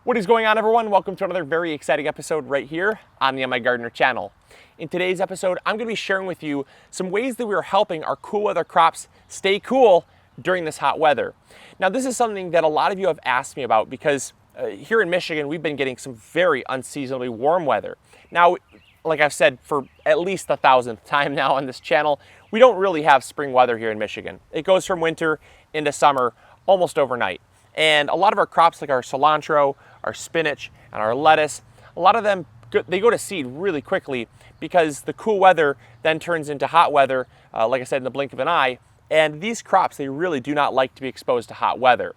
What is going on, everyone? Welcome to another very exciting episode right here on the My Gardener channel. In today's episode, I'm going to be sharing with you some ways that we are helping our cool weather crops stay cool during this hot weather. Now, this is something that a lot of you have asked me about because here in Michigan, we've been getting some very unseasonably warm weather. Now, like I've said for at least the 1,000th time now on this channel, we don't really have spring weather here in Michigan. It goes from winter into summer almost overnight. And a lot of our crops like our cilantro, our spinach, and our lettuce, a lot of them, they go to seed really quickly because the cool weather then turns into hot weather, like I said, in the blink of an eye. And these crops, they really do not like to be exposed to hot weather.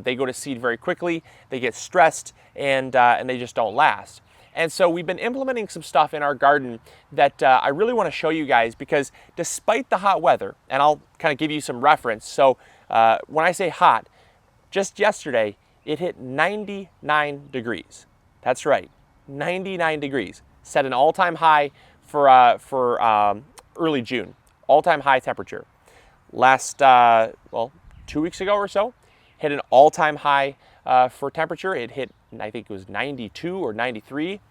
They go to seed very quickly, they get stressed, and they just don't last. And so we've been implementing some stuff in our garden that I really want to show you guys because despite the hot weather, and I'll kind of give you some reference. So when I say hot, just yesterday, it hit 99 degrees. That's right, 99 degrees. Set an all-time high for early June, all-time high temperature. Last, 2 weeks ago or so, hit an all-time high for temperature. It hit, I think it was 92 or 93.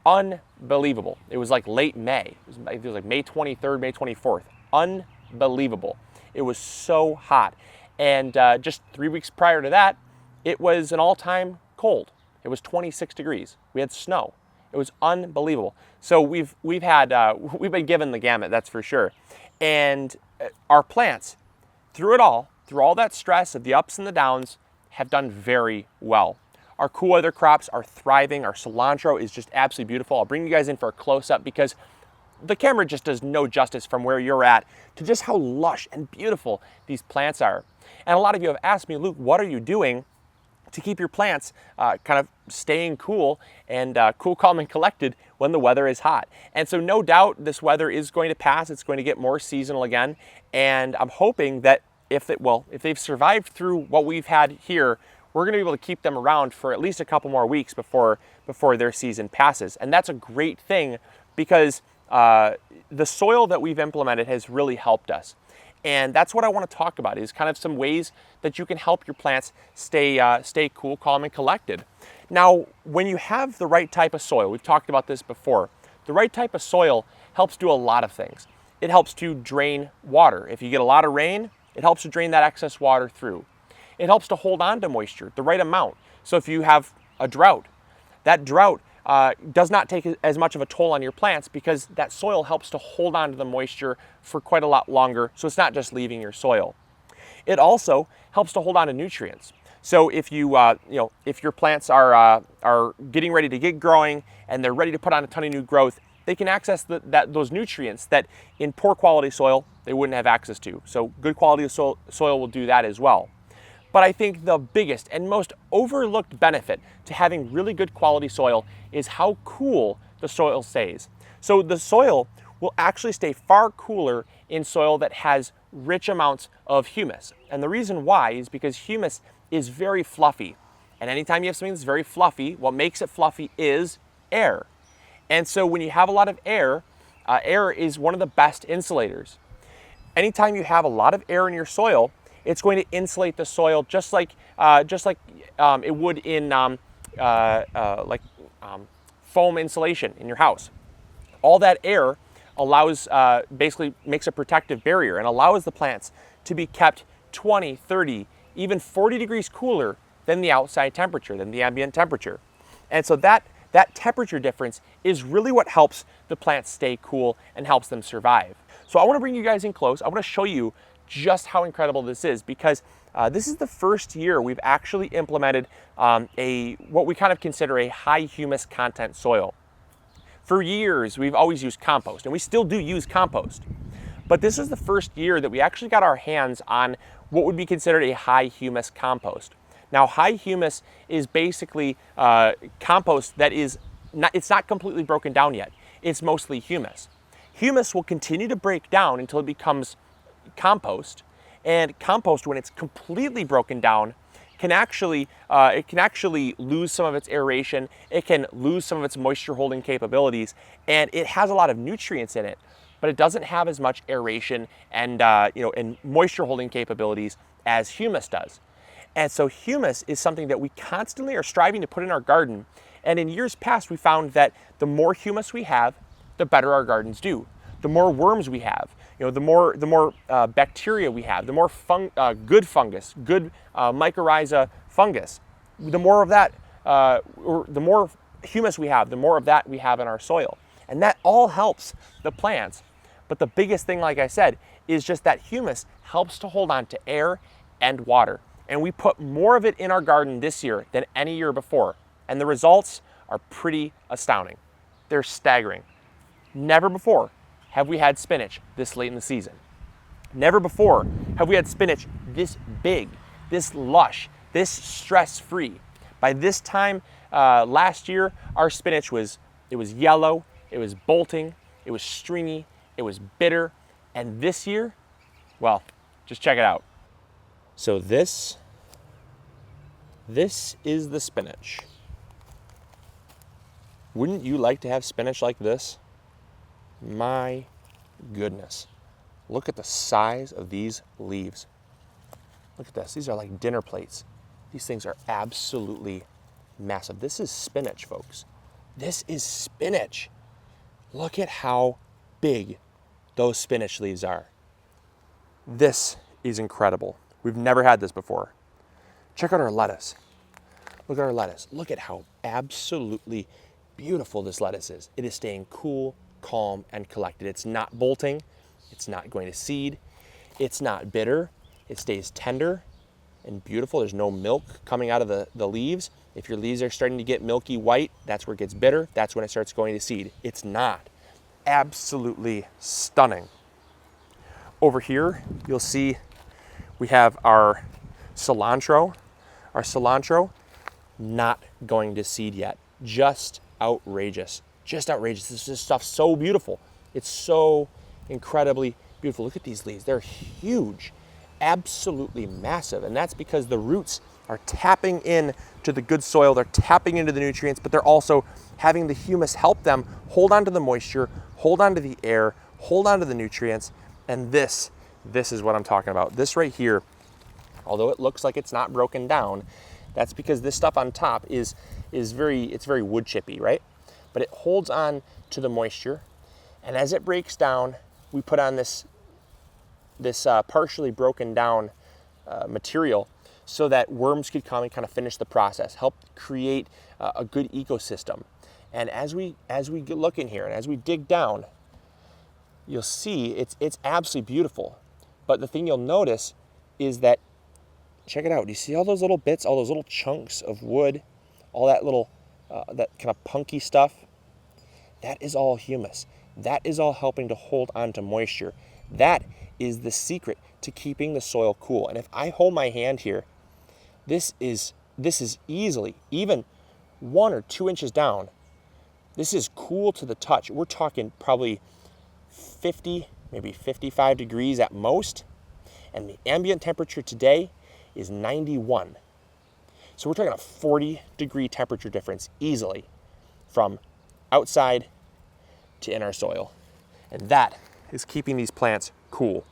Unbelievable. It was like late May. It was like May 23rd, May 24th. Unbelievable. It was so hot. And just 3 weeks prior to that, it was an all-time cold. It was 26 degrees. We had snow. It was unbelievable. So we've been given the gamut, that's for sure. And our plants, through all that stress of the ups and the downs, have done very well. Our cool weather crops are thriving. Our cilantro is just absolutely beautiful. I'll bring you guys in for a close-up because the camera just does no justice from where you're at to just how lush and beautiful these plants are. And a lot of you have asked me, Luke, what are you doing to keep your plants kind of staying cool and cool, calm, and collected when the weather is hot? And so no doubt this weather is going to pass. It's going to get more seasonal again. And I'm hoping that if they've survived through what we've had here, we're going to be able to keep them around for at least a couple more weeks before their season passes. And that's a great thing because the soil that we've implemented has really helped us. And that's what I want to talk about is kind of some ways that you can help your plants stay cool, calm, and collected. Now, when you have the right type of soil, we've talked about this before, the right type of soil helps do a lot of things. It helps to drain water. If you get a lot of rain, it helps to drain that excess water through. It helps to hold on to moisture, the right amount. So if you have a drought, that drought does not take as much of a toll on your plants because that soil helps to hold on to the moisture for quite a lot longer, so it's not just leaving your soil. It also helps to hold on to nutrients. So if if your plants are getting ready to get growing and they're ready to put on a ton of new growth, they can access those nutrients that in poor quality soil they wouldn't have access to. So good quality soil will do that as well. But I think the biggest and most overlooked benefit to having really good quality soil is how cool the soil stays. So the soil will actually stay far cooler in soil that has rich amounts of humus. And the reason why is because humus is very fluffy. And anytime you have something that's very fluffy, what makes it fluffy is air. And so when you have a lot of air, air is one of the best insulators. Anytime you have a lot of air in your soil, it's going to insulate the soil just like it would in foam insulation in your house. All that air basically makes a protective barrier and allows the plants to be kept 20, 30, even 40 degrees cooler than the outside temperature, than the ambient temperature. And so that temperature difference is really what helps the plants stay cool and helps them survive. So I want to bring you guys in close. I want to show you just how incredible this is because this is the first year we've actually implemented what we kind of consider a high humus content soil. For years, we've always used compost, and we still do use compost. But this is the first year that we actually got our hands on what would be considered a high humus compost. Now, high humus is basically compost that it's not completely broken down yet. It's mostly humus. Humus will continue to break down until it becomes compost, and compost, when it's completely broken down, can actually lose some of its aeration. It can lose some of its moisture holding capabilities, and it has a lot of nutrients in it, but it doesn't have as much aeration and and moisture holding capabilities as humus does. And so humus is something that we constantly are striving to put in our garden. And in years past, we found that the more humus we have, the better our gardens do. The more worms we have, the more bacteria we have, the more good fungus, good mycorrhiza fungus, the more of that, or the more humus we have, the more of that we have in our soil. And that all helps the plants. But the biggest thing, like I said, is just that humus helps to hold on to air and water. And we put more of it in our garden this year than any year before. And the results are pretty astounding. They're staggering. Never before have we had spinach this late in the season. Never before have we had spinach this big, this lush, this stress-free. By this time last year, our spinach was yellow, it was bolting, it was stringy, it was bitter. And this year, well, just check it out. So this is the spinach. Wouldn't you like to have spinach like this? My goodness. Look at the size of these leaves. Look at this. These are like dinner plates. These things are absolutely massive. This is spinach, folks. This is spinach. Look at how big those spinach leaves are. This is incredible. We've never had this before. Check out our lettuce. Look at our lettuce. Look at how absolutely beautiful this lettuce is. It is staying cool, calm, and collected. It's not bolting. It's not going to seed. It's not bitter. It stays tender and beautiful. There's no milk coming out of the leaves. If your leaves are starting to get milky white, that's where it gets bitter. That's when it starts going to seed. It's not. Absolutely stunning. Over here, you'll see we have our cilantro. Our cilantro, not going to seed yet. Just outrageous. Just outrageous. This stuff's so beautiful. It's so incredibly beautiful. Look at these leaves. They're huge. Absolutely massive. And that's because the roots are tapping in to the good soil. They're tapping into the nutrients, but they're also having the humus help them hold on to the moisture, hold on to the air, hold on to the nutrients. And this is what I'm talking about. This right here, although it looks like it's not broken down, that's because this stuff on top is very wood chippy, right? But it holds on to the moisture. And as it breaks down, we put on this partially broken down material so that worms could come and kind of finish the process, help create a good ecosystem. And as we look in here and as we dig down, you'll see it's absolutely beautiful. But the thing you'll notice is that, check it out. Do you see all those little bits, all those little chunks of wood, all that little, that kind of punky stuff? That is all humus. That is all helping to hold on to moisture. That is the secret to keeping the soil cool. And if I hold my hand here, this is easily, even 1 or 2 inches down, this is cool to the touch. We're talking probably 50, maybe 55 degrees at most. And the ambient temperature today is 91. So we're talking a 40-degree temperature difference easily from outside to in our soil. And that is keeping these plants cool.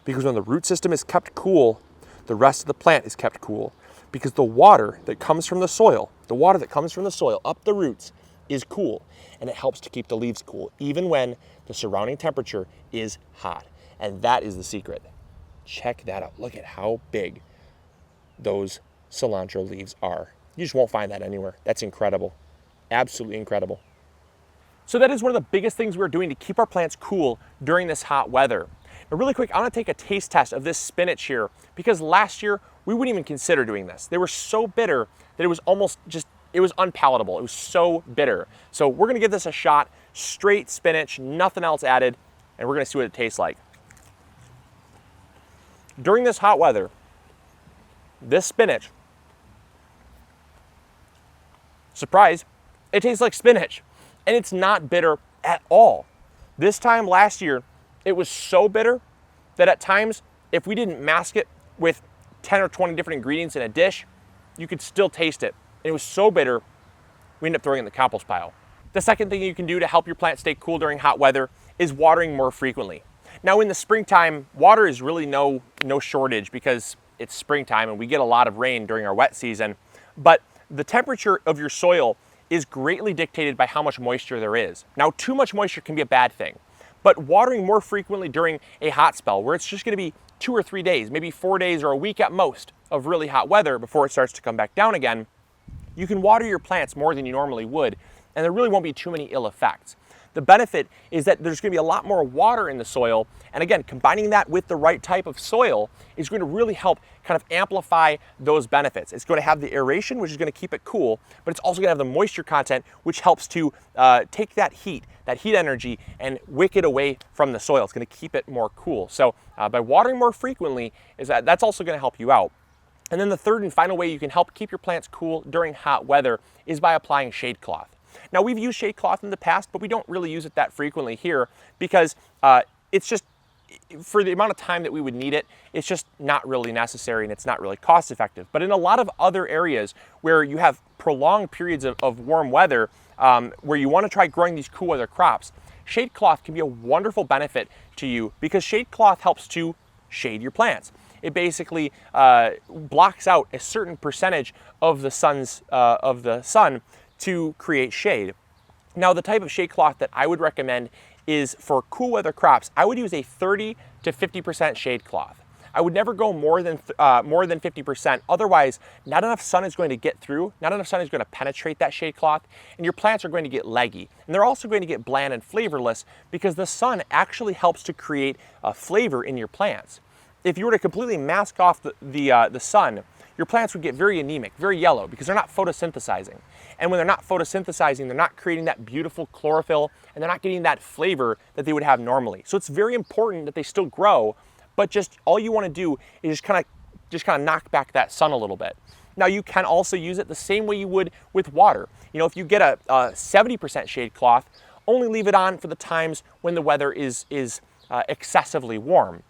Because when the root system is kept cool, the rest of the plant is kept cool. Because the water that comes from the soil, up the roots, is cool. And it helps to keep the leaves cool, even when the surrounding temperature is hot. And that is the secret. Check that out. Look at how big those cilantro leaves are. You just won't find that anywhere. That's incredible. Absolutely incredible. So that is one of the biggest things we're doing to keep our plants cool during this hot weather. Now really quick, I want to take a taste test of this spinach here, because last year we wouldn't even consider doing this. They were so bitter that it was almost just, it was unpalatable. It was so bitter. So we're going to give this a shot. Straight spinach, nothing else added, and we're going to see what it tastes like. During this hot weather, this spinach, surprise, it tastes like spinach. And it's not bitter at all. This time last year, it was so bitter that at times, if we didn't mask it with 10 or 20 different ingredients in a dish, you could still taste it. And it was so bitter, we ended up throwing it in the compost pile. The second thing you can do to help your plant stay cool during hot weather is watering more frequently. Now in the springtime, water is really no shortage because it's springtime and we get a lot of rain during our wet season, but the temperature of your soil is greatly dictated by how much moisture there is. Now, too much moisture can be a bad thing, but watering more frequently during a hot spell where it's just going to be 2 or 3 days, maybe 4 days or a week at most of really hot weather before it starts to come back down again, you can water your plants more than you normally would, and there really won't be too many ill effects. The benefit is that there's going to be a lot more water in the soil, and again, combining that with the right type of soil is going to really help kind of amplify those benefits. It's going to have the aeration, which is going to keep it cool, but it's also going to have the moisture content, which helps to take that heat energy, and wick it away from the soil. It's going to keep it more cool. So by watering more frequently, that's also going to help you out. And then the third and final way you can help keep your plants cool during hot weather is by applying shade cloth. Now, we've used shade cloth in the past, but we don't really use it that frequently here because it's just, for the amount of time that we would need it, it's just not really necessary and it's not really cost effective. But in a lot of other areas where you have prolonged periods of warm weather, where you want to try growing these cool weather crops, shade cloth can be a wonderful benefit to you because shade cloth helps to shade your plants. It basically blocks out a certain percentage of the sun to create shade. Now, the type of shade cloth that I would recommend is for cool weather crops. I would use a 30 to 50% shade cloth. I would never go more than 50%. Otherwise, not enough sun is going to get through, not enough sun is going to penetrate that shade cloth, and your plants are going to get leggy. And they're also going to get bland and flavorless because the sun actually helps to create a flavor in your plants. If you were to completely mask off the sun, your plants would get very anemic, very yellow, because they're not photosynthesizing. And when they're not photosynthesizing, they're not creating that beautiful chlorophyll, and they're not getting that flavor that they would have normally. So it's very important that they still grow, but just all you want to do is just kind of knock back that sun a little bit. Now, you can also use it the same way you would with water. You know, if you get a 70% shade cloth, only leave it on for the times when the weather is excessively warm.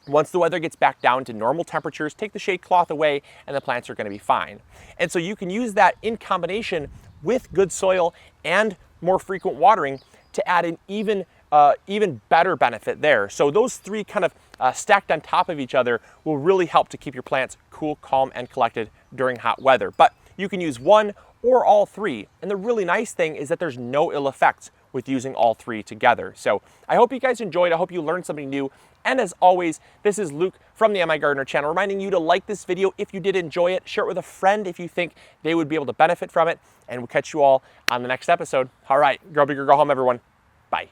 Once the weather gets back down to normal temperatures, take the shade cloth away and the plants are going to be fine. And so you can use that in combination with good soil and more frequent watering to add an even better benefit there. So those three kind of stacked on top of each other will really help to keep your plants cool, calm, and collected during hot weather. But you can use one or all three. And the really nice thing is that there's no ill effects with using all three together. So I hope you guys enjoyed. I hope you learned something new. And as always, this is Luke from the MI Gardener channel, reminding you to like this video if you did enjoy it, share it with a friend if you think they would be able to benefit from it, and we'll catch you all on the next episode. All right, grow big or go home, everyone. Bye.